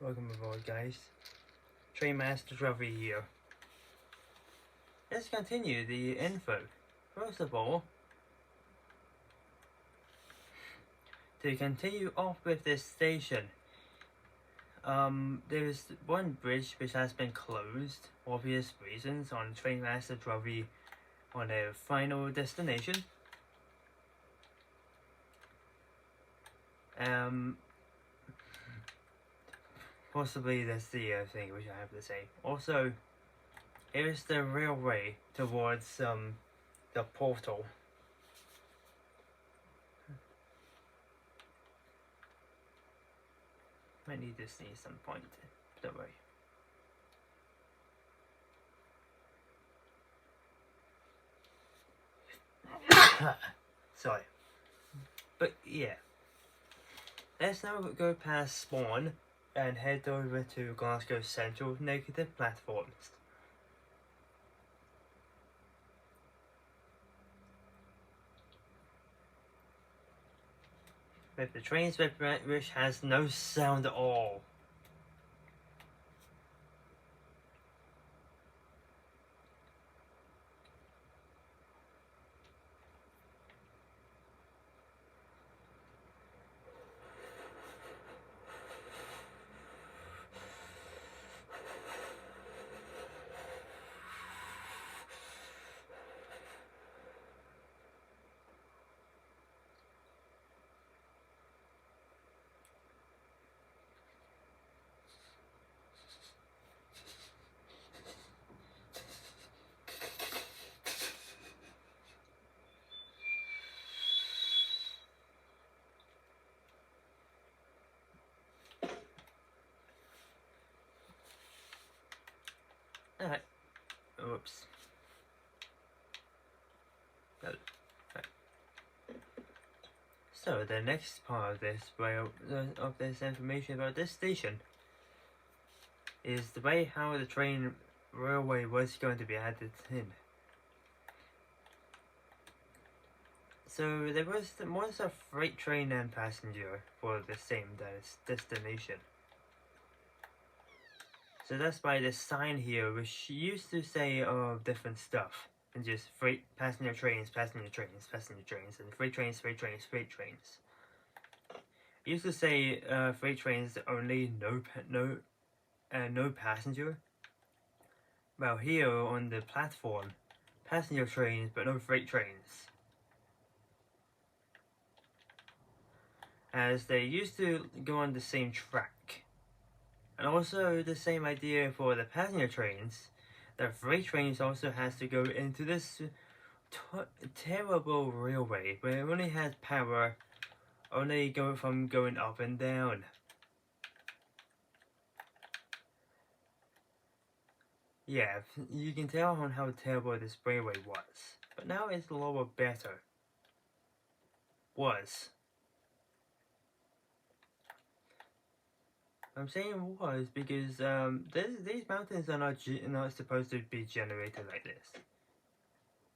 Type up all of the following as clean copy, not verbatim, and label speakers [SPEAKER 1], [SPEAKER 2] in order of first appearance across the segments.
[SPEAKER 1] Welcome aboard, guys. Trainmaster12e here. Let's continue the info. First of all, to continue off with this station, there is one bridge which has been closed, obvious reasons, on Trainmaster12e on their final destination. Possibly that's the thing which I have to say. Also, here's the railway towards the portal. Might need to see some point. Don't worry. Sorry. But yeah. Let's now go past Spawn and head over to Glasgow Central negative platforms. With the trains which has no sound at all. Alright. Oops. Right. So the next part of this information about this station is the way how the train railway was going to be added in. So there was once a freight train and passenger for the same destination. So that's why the sign here, which used to say different stuff, and just freight, passenger trains, passenger trains, passenger trains, and freight trains, freight trains, freight trains. It used to say freight trains only, no passenger. Well, here on the platform, passenger trains but no freight trains. As they used to go on the same track. And also the same idea for the passenger trains. The freight trains also has to go into this terrible railway where it only has power, only going up and down. Yeah, you can tell on how terrible this railway was. But now it's a lot better. Was. I'm saying was because these mountains are not supposed to be generated like this.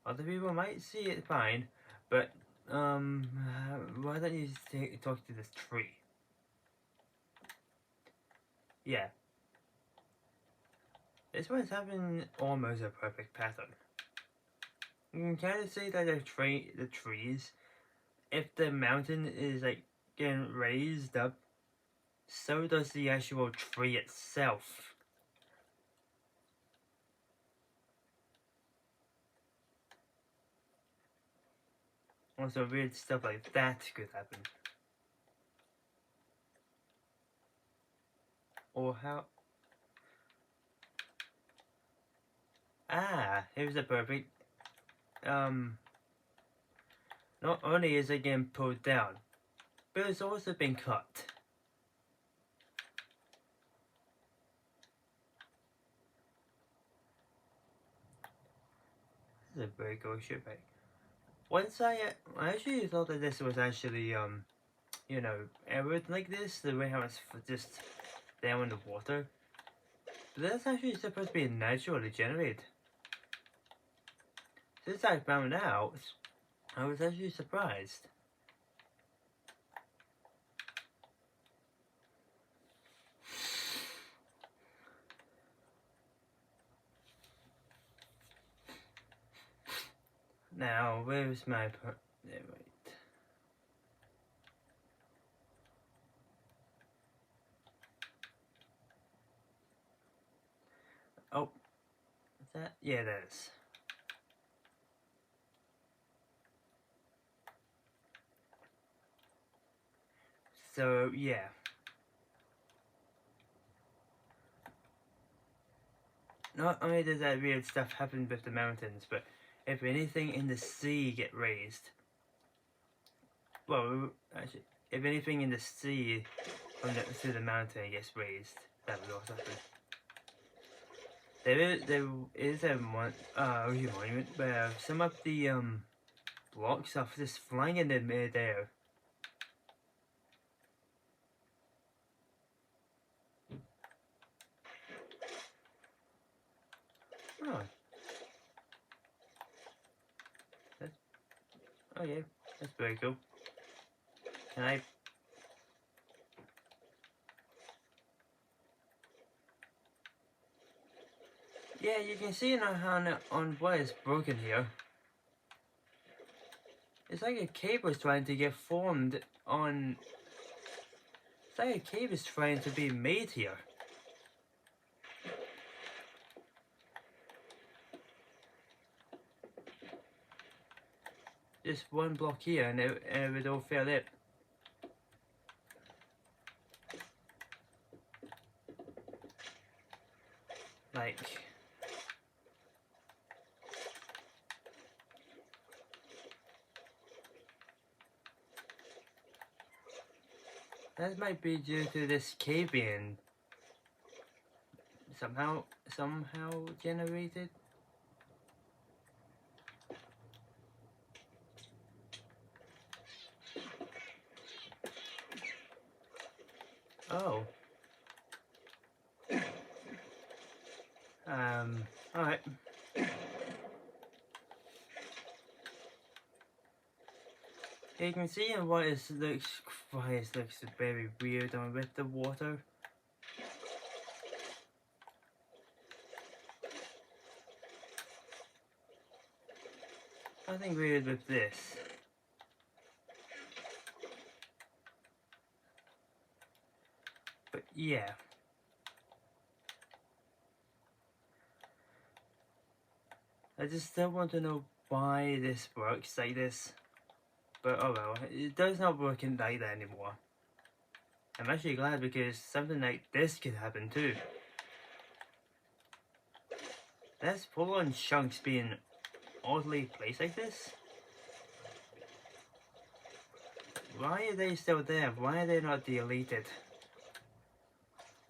[SPEAKER 1] Other people might see it fine, but why don't you talk to this tree? Yeah, this one's having almost a perfect pattern. You can kind of say that the trees, if the mountain is like getting raised up, so does the actual tree itself. Also, weird stuff like that could happen. Or how... Ah, here's a perfect... Not only is it getting pulled down, but it's also been cut. This is a very cool shipwreck. Once I actually thought that this was actually, you know, arid like this, the way how it's just down in the water. But that's actually supposed to be naturally generated. Since I found out, I was actually surprised. Now, where's my there, wait. Oh, is that? Yeah, that is. So, yeah. Not only does that weird stuff happen with the mountains, but if anything in the sea get raised, well, actually, if anything in the sea from to the mountain gets raised, that would also happen. There is a monument where some of the blocks are just flying in the midair. Oh. Oh yeah, that's very cool. Can I? Yeah, you can see on what is broken here. It's like a cave was trying to get formed on. It's like a cave is trying to be made here. Just one block here, and it would all fill it. Like. That might be due to this cave being somehow generated. Oh. Alright. You can see why it looks very weird on with the water. Nothing weird with this. But yeah. I just still want to know why this works like this. But oh well, it does not work like that anymore. I'm actually glad because something like this could happen too. That's full-on chunks being oddly placed like this. Why are they still there? Why are they not deleted?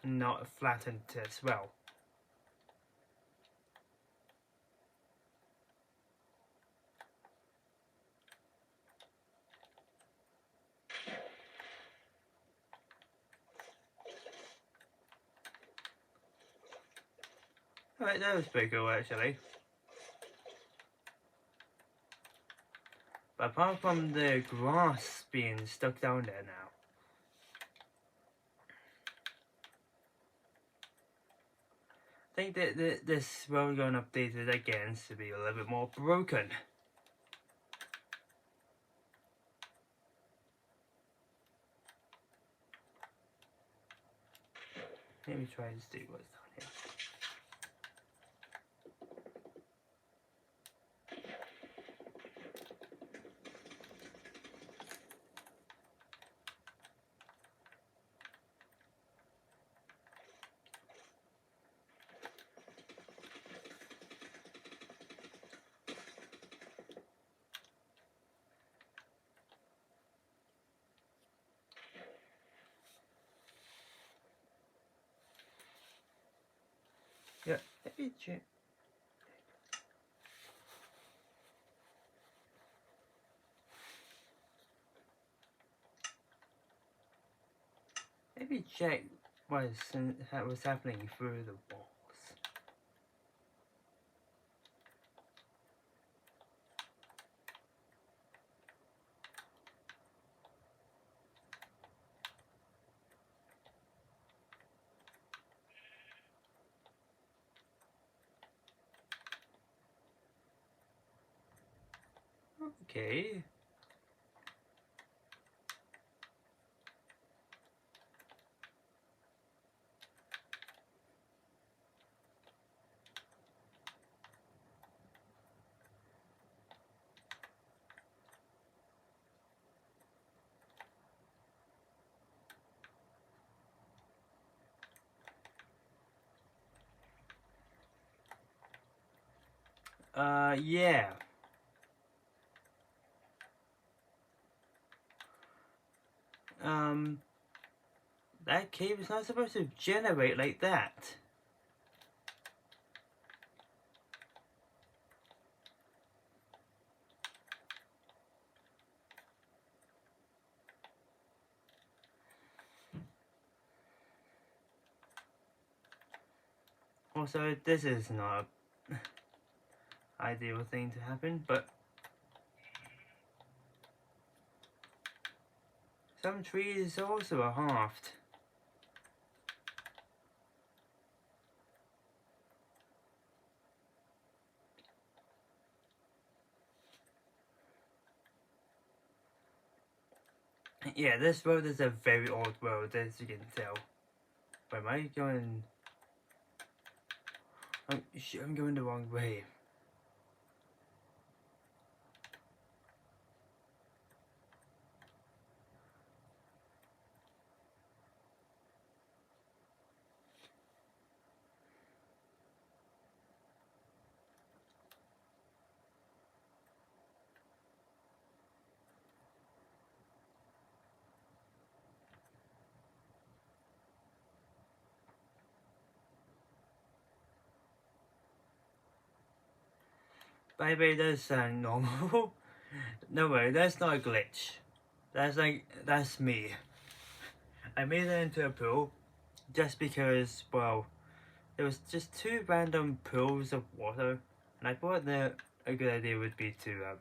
[SPEAKER 1] Not flattened as well. Alright, that was pretty cool actually. But apart from the grass being stuck down there now. I think that this will go updated again to be a little bit more broken. Let me try and see what's down here. Yeah, let me check. Maybe check what's happening through the walls. Okay. Yeah. That cave is not supposed to generate like that. Also, this is not an ideal thing to happen, but some trees also are halved. Yeah, this road is a very old road, as you can tell. Where am I going? I'm going the wrong way. By the way, that's normal. No way, that's not a glitch. That's me. I made it into a pool just because, well, there was just two random pools of water, and I thought that a good idea would be to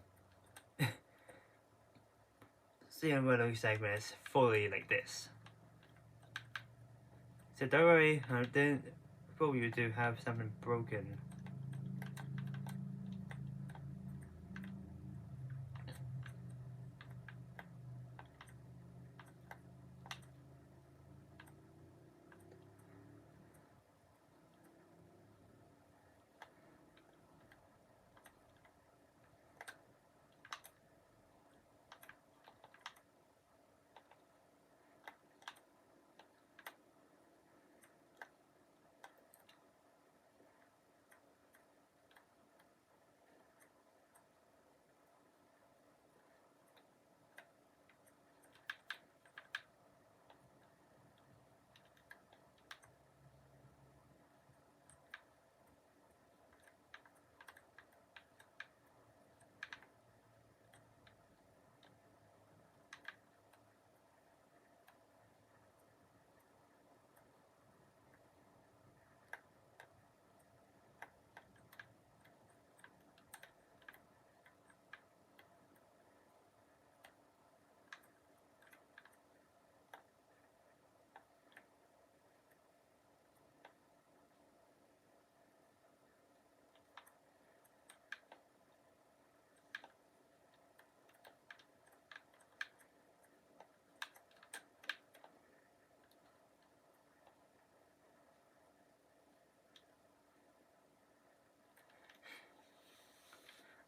[SPEAKER 1] see what it looks like when it's fully like this. So don't worry, I didn't fool you to have something broken.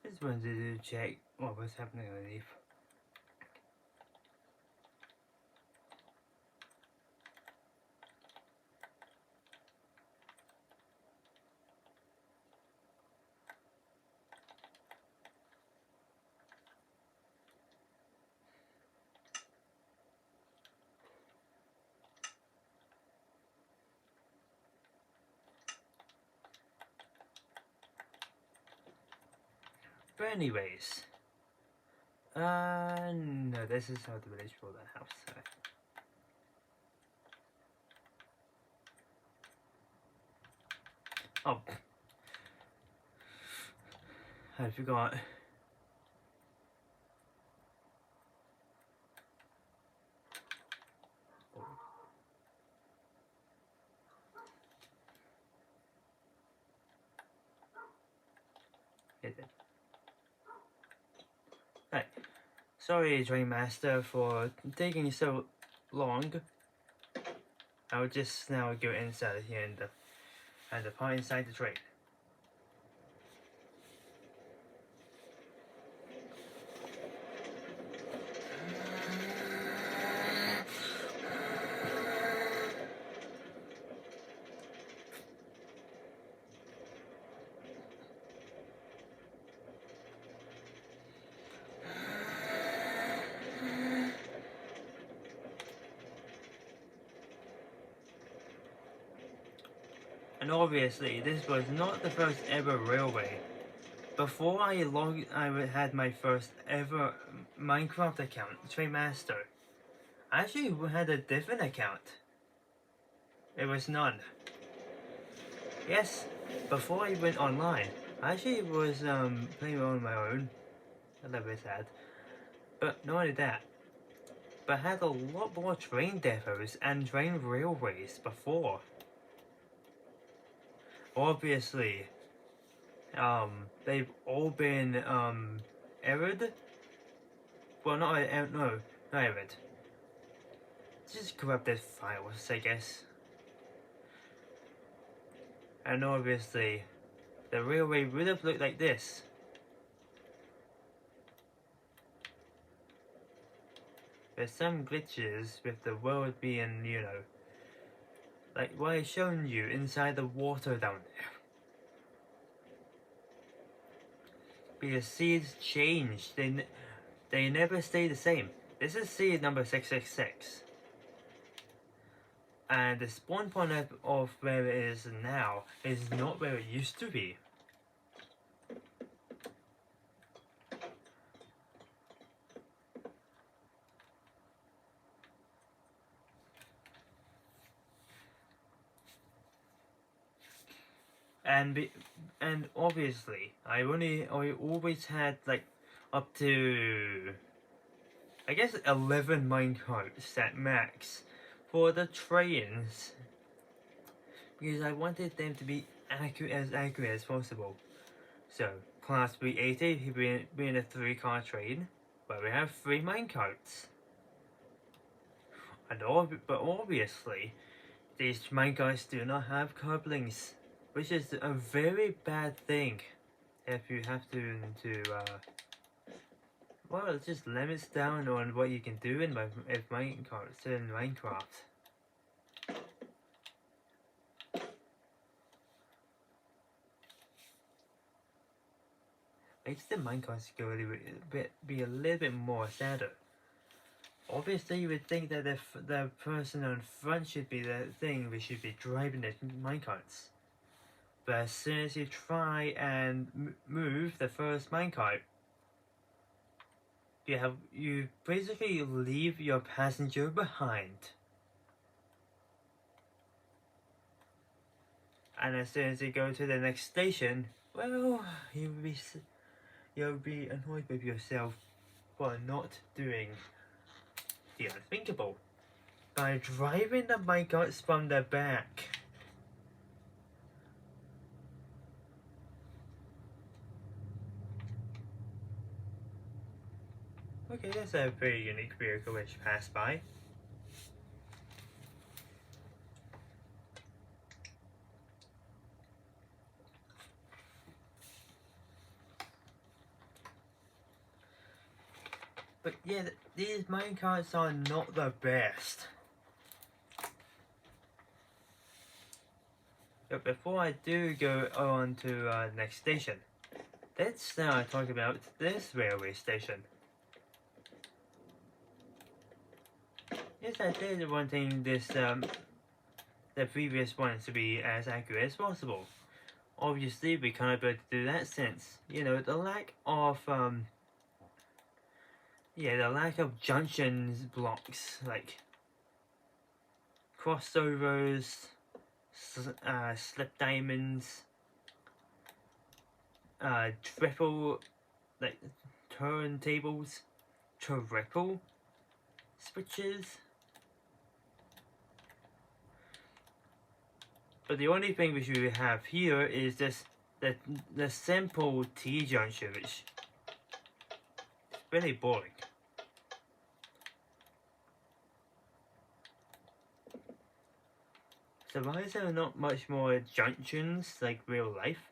[SPEAKER 1] I just wanted to check what was happening underneath. But anyways, no, this is how the village built that house. So. Oh, I forgot. Sorry, Trainmaster, for taking so long. I'll just now go inside here and the part inside the train. And obviously, this was not the first ever railway. Before I had my first ever Minecraft account, Trainmaster, I actually had a different account. It was none. Yes, before I went online, I actually was playing on my own. A little bit sad. But not only that, but I had a lot more train depots and train railways before. Obviously, they've all been errored. Well, not errored. Just corrupted files, I guess. And obviously, the railway would have looked like this. There's some glitches with the world being, you know, like what I've shown you inside the water down there. Because seeds change, they never stay the same. This is seed number 666. And the spawn point of where it is now is not where it used to be. And obviously, I always had like up to, I guess, 11 minecarts at max for the trains, because I wanted them to be as accurate as possible. So class 380 being a 3-car train, where we have 3 minecarts. But obviously, these minecarts do not have couplings, which is a very bad thing if you have to well, it just limits down on what you can do in minecarts in Minecraft. Makes the minecarts go be a little bit more sadder. Obviously, you would think that the person on front should be the thing we should be driving the minecarts. But as soon as you try and move the first minecart, you basically leave your passenger behind. And as soon as you go to the next station, well, you'll be annoyed with yourself for not doing the unthinkable by driving the minecarts from the back. Okay, that's a very unique vehicle which passed by. But yeah, these minecarts are not the best. But before I do go on to the next station, let's now talk about this railway station. Yes, I did wanting this the previous ones to be as accurate as possible. Obviously, we can't be able to do that since, you know, the lack of junctions blocks, like crossovers, slip diamonds, triple, like turntables, triple switches. But the only thing which we have here is this the simple T-junction, which is really boring. So why is there not much more junctions like real life?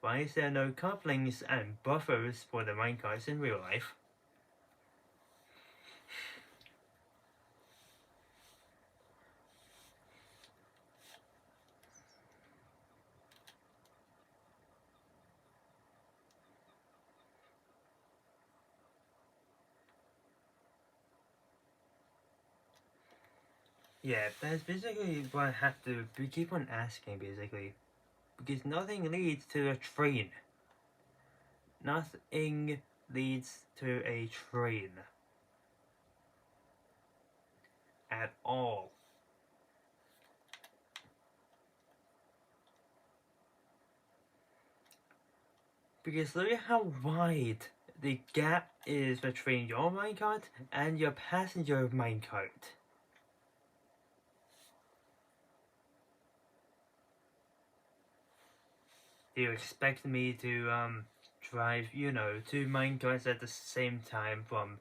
[SPEAKER 1] Why is there no couplings and buffers for the minecarts in real life? Yeah, that's basically what I have to keep on asking, basically. Because nothing leads to a train. Nothing leads to a train. At all. Because look at how wide the gap is between your minecart and your passenger minecart. Do you expect me to drive, you know, two minecarts at the same time from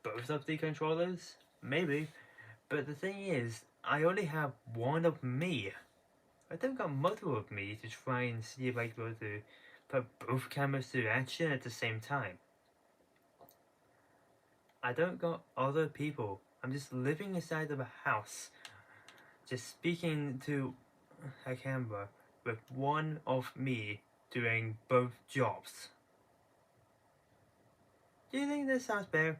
[SPEAKER 1] both of the controllers? Maybe. But the thing is, I only have one of me. I don't got multiple of me to try and see if I can go to put both cameras to action at the same time. I don't got other people. I'm just living inside of a house, just speaking to a camera with one of me doing both jobs. Do you think this sounds fair?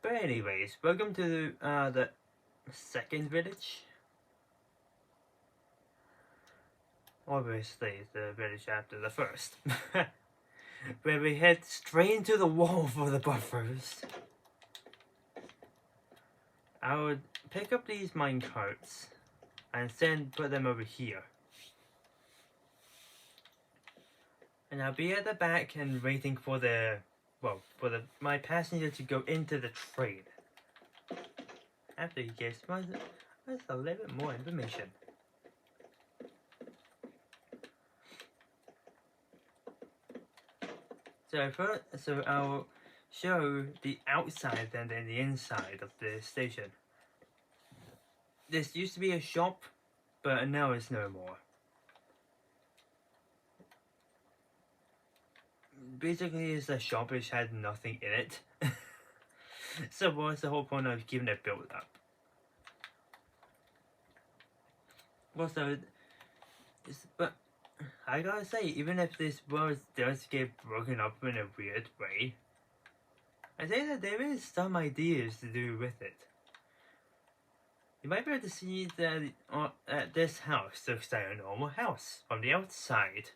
[SPEAKER 1] But anyways, welcome to the second village. Obviously, the village after the first. Where we head straight into the wall for the buffers. I would pick up these minecarts and then put them over here. And I'll be at the back and waiting for my passenger to go into the train. After he gives us a little bit more information. So I'll show the outside and then the inside of the station. This used to be a shop, but now it's no more. Basically, it's a shop which had nothing in it. So what's the whole point of giving it build up? Also, but I gotta say, even if this world does get broken up in a weird way, I think that there is some ideas to do with it. You might be able to see that this house looks like a normal house from the outside.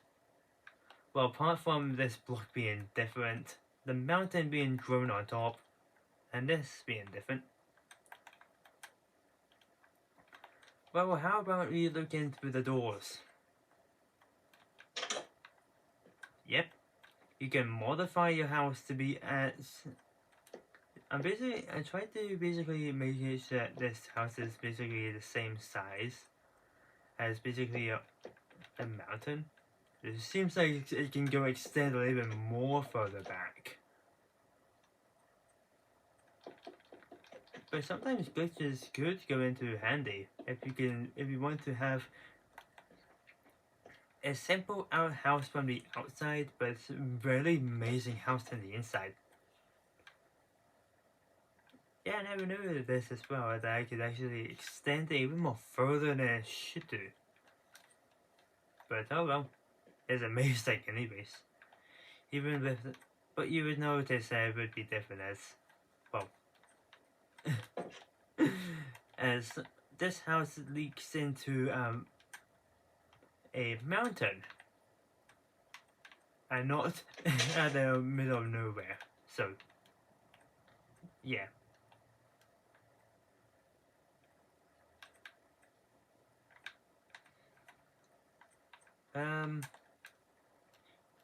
[SPEAKER 1] Well, apart from this block being different, the mountain being grown on top, and this being different. Well, how about we look into the doors? Yep, you can modify your house to be as... I tried to basically make it so that this house is basically the same size as basically a mountain. It seems like it can go extend a little bit more further back. But sometimes glitches could go into handy if you want to have a simple house from the outside, but it's a really amazing house on the inside. Yeah, I never knew this as well, that I could actually extend it even more further than I should do. But oh well, it's amazing anyways. Even with, but you would notice that it would be different as, well, as this house leaks into a mountain and not at the middle of nowhere. So yeah.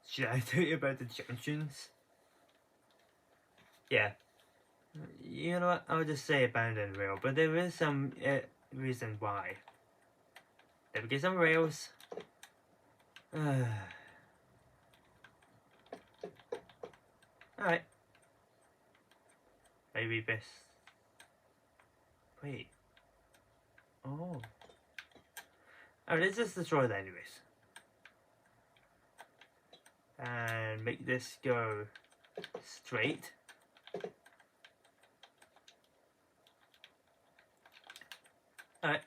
[SPEAKER 1] Should I tell you about the junctions? Yeah. You know what, I'll just say abandoned rail, but there is some reason why. There we get some rails. Alright. maybe best. Wait. Oh. Oh, let's just destroy it anyways. And make this go straight. Alright.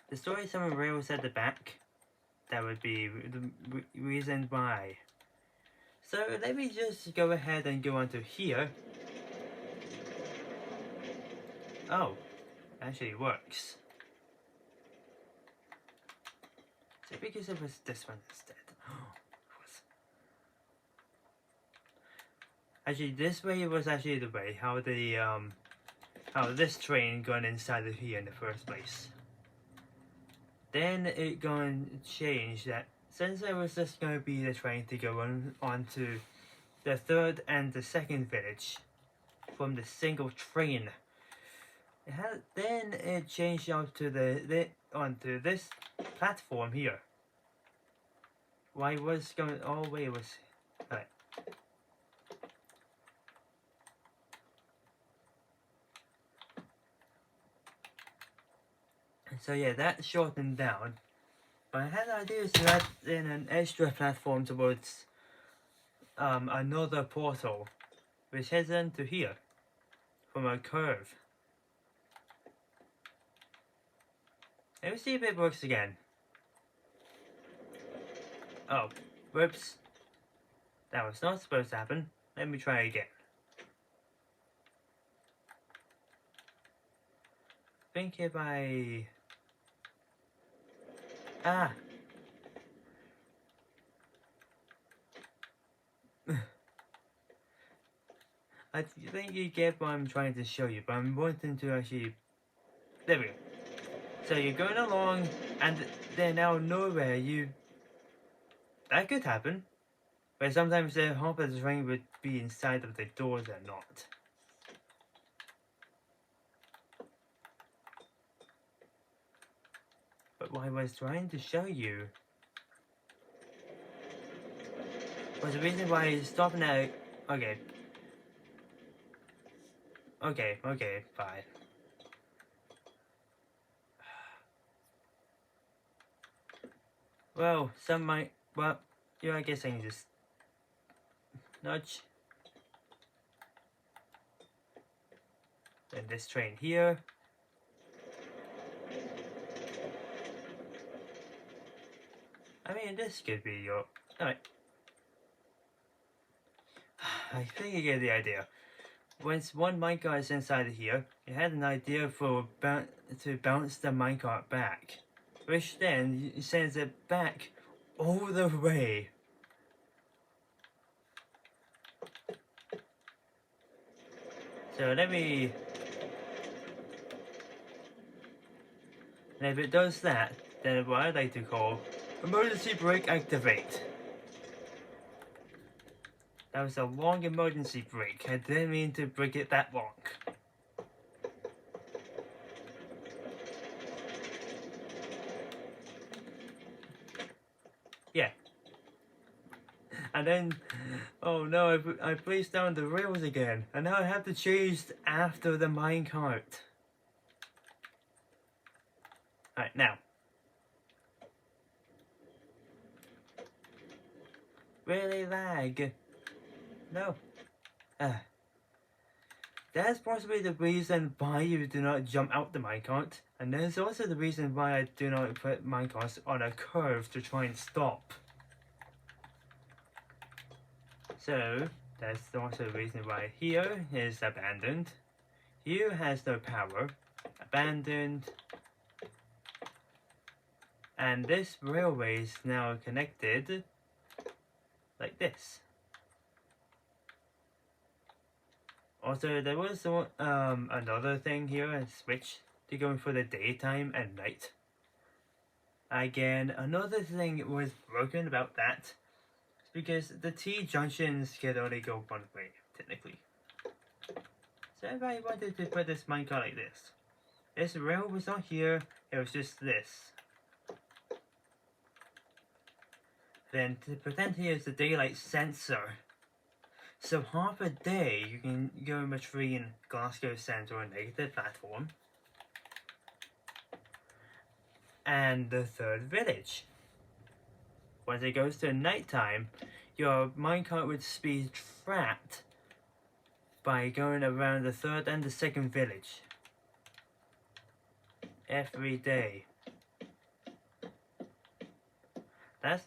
[SPEAKER 1] Destroy some rails at the back. That would be the reason why. So let me just go ahead and go onto here. Oh, actually works. So because it was this one instead. Actually, this way was actually the way how the how this train got inside of here in the first place. Then it going to change that since it was just going to be the train to go on to the third and the second village from the single train. Then it changed out to onto this platform here. Why was going all the way it was right. So yeah, that shortened down. But I had ideas to add in an extra platform towards another portal, which heads into here from a curve. Let me see if it works again. Oh, whoops. That was not supposed to happen. Let me try again. I think if I... Ah! I think you get what I'm trying to show you, but I'm wanting to actually... There we go. So you're going along, and then out of nowhere you... That could happen. But sometimes the half of the train would be inside of the doors and not. But what I was trying to show you was the reason why I stopped now. Okay. Okay, fine. Well, some might. Well, I guess I can just nudge. Then this train here. I mean, this could be your. Alright. I think you get the idea. Once one minecart is inside of here, you had an idea for to bounce the minecart back, which then sends it back all the way. So let me... And if it does that, then what I'd like to call emergency brake activate. That was a long emergency brake. I didn't mean to break it that long. Yeah. And then, oh no, I placed down the rails again. And now I have to chase after the minecart. Alright, now. Really lag. No. That's possibly the reason why you do not jump out the minecart. And there's also the reason why I do not put minecarts on a curve to try and stop. So, that's also the reason why here is abandoned. Here has no power. Abandoned. And this railway is now connected like this. Also, there was another thing here, a switch to go for the daytime and night. Again, another thing was broken about that, because the T-junctions can only go one way, technically. So if I wanted to put this minecart like this rail was not here, it was just this. Then to pretend here is the daylight sensor. So half a day you can go between Glasgow Central and Negative platform and the third village. Once it goes to nighttime, your minecart would be trapped by going around the third and the second village every day. That's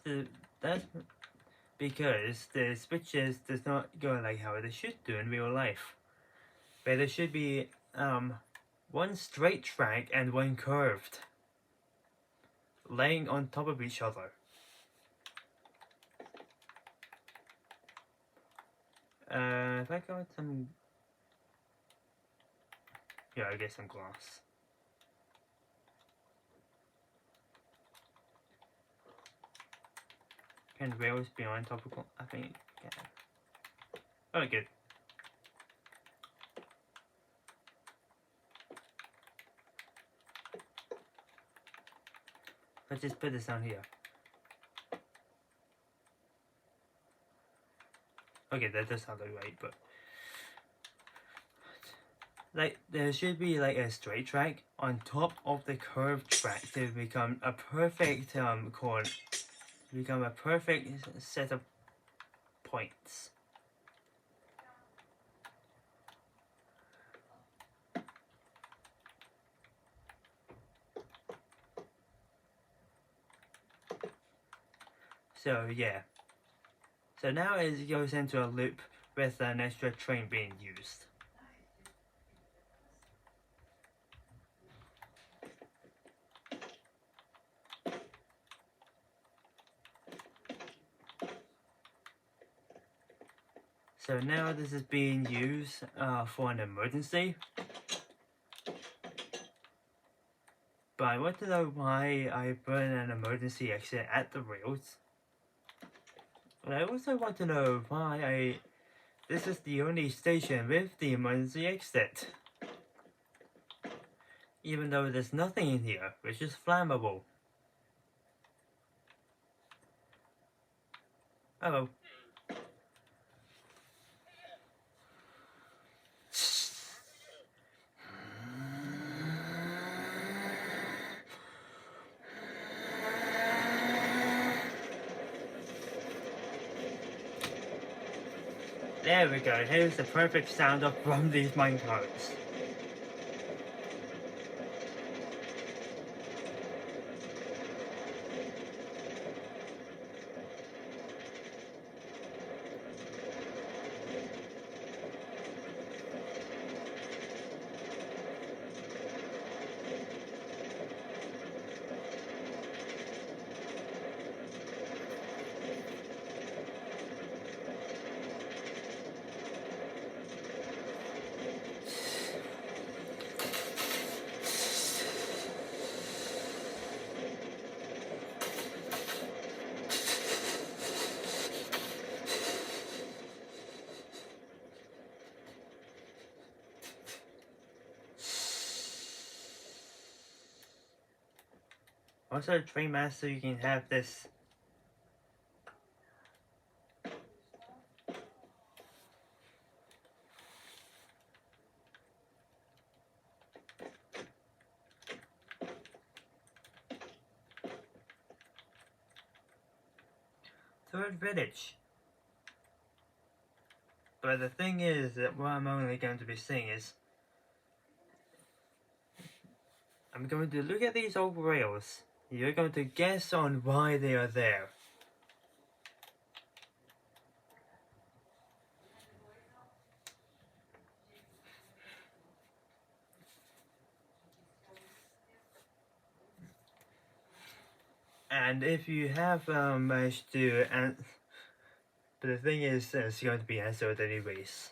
[SPEAKER 1] because the switches does not go like how they should do in real life. But there should be one straight track and one curved, laying on top of each other. If I got some, yeah, I get some glass. Can rails be on top of? I think. Yeah. Oh, good. Let's just put this down here. Okay, that does sound like right, but like there should be like a straight track on top of the curved track to become a perfect become a perfect set of points. So yeah. So now it goes into a loop with an extra train being used. So now this is being used for an emergency. But I want to know why I put an emergency exit at the rails. And I also want to know why this is the only station with the emergency exit. Even though there's nothing in here, which is flammable. Hello. There we go, here's the perfect sound of from these minecarts. Also, trainmaster, you can have this. Third village. But the thing is that what I'm only going to be saying is I'm going to look at these old rails. You're going to guess on why they are there. And if you have managed to, but the thing is, it's going to be answered anyways.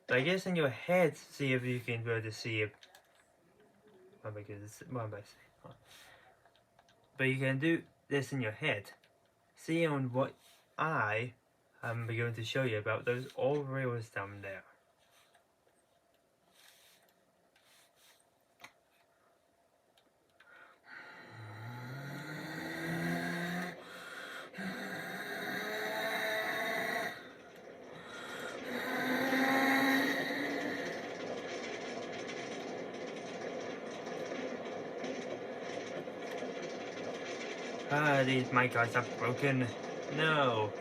[SPEAKER 1] But I guess in your head, see if you can really see it. What am I saying? But you can do this in your head. See on what I am going to show you about those old rails down there. These minecarts are broken. No.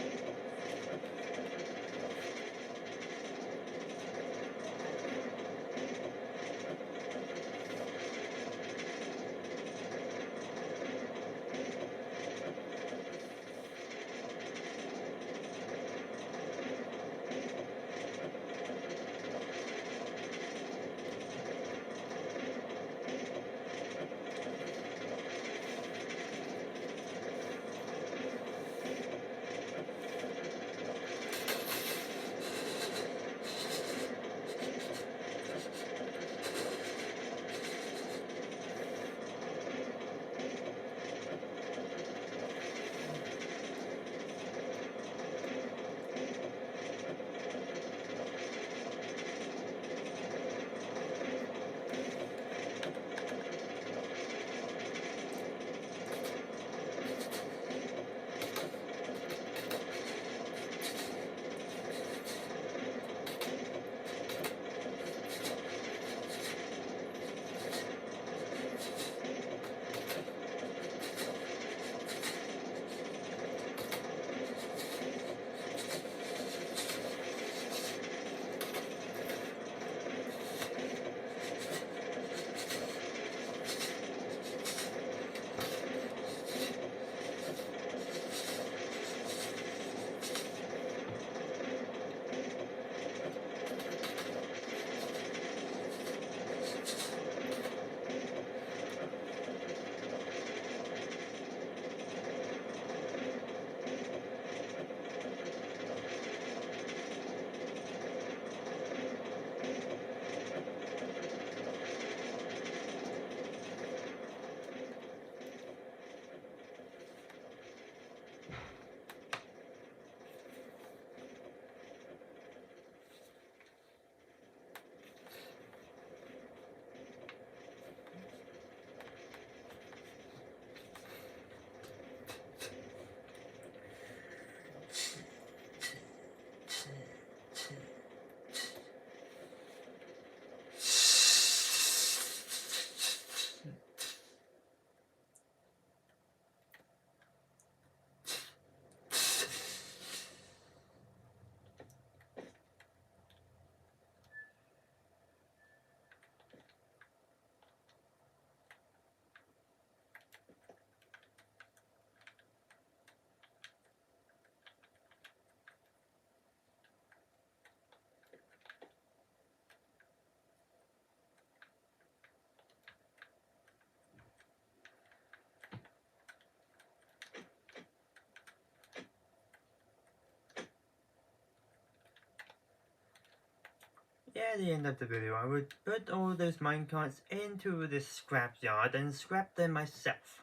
[SPEAKER 1] Yeah, at the end of the video, I would put all those minecarts into this scrapyard and scrap them myself.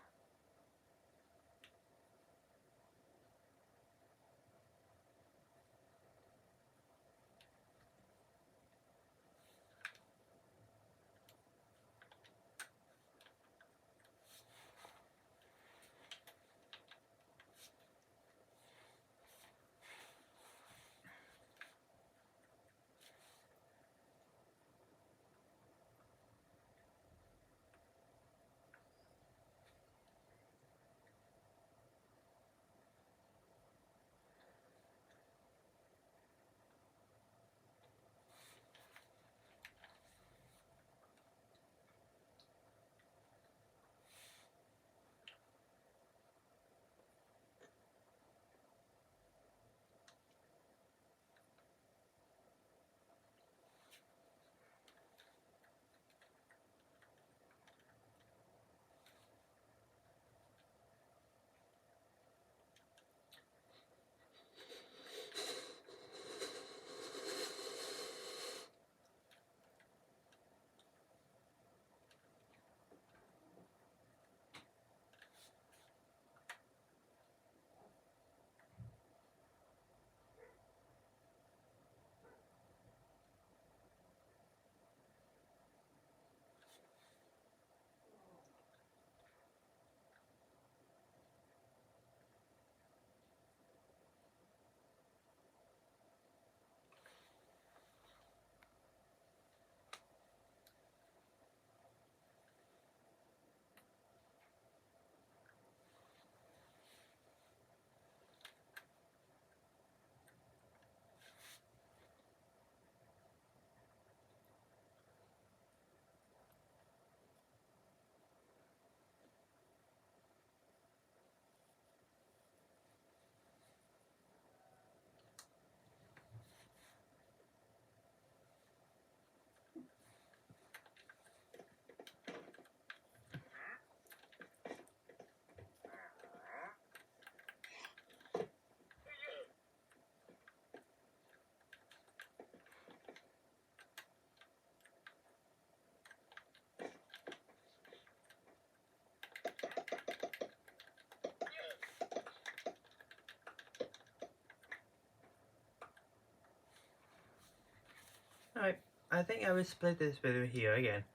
[SPEAKER 1] Alright, I think I will split this video here again.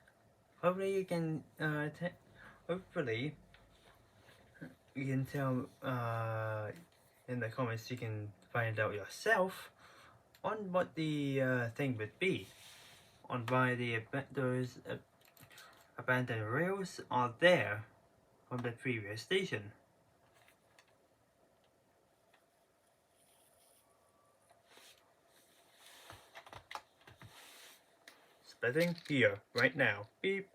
[SPEAKER 1] Hopefully you can hopefully you can tell in the comments, you can find out yourself on what the thing would be, on why those abandoned rails are there from the previous station. Splitting here right now. Beep.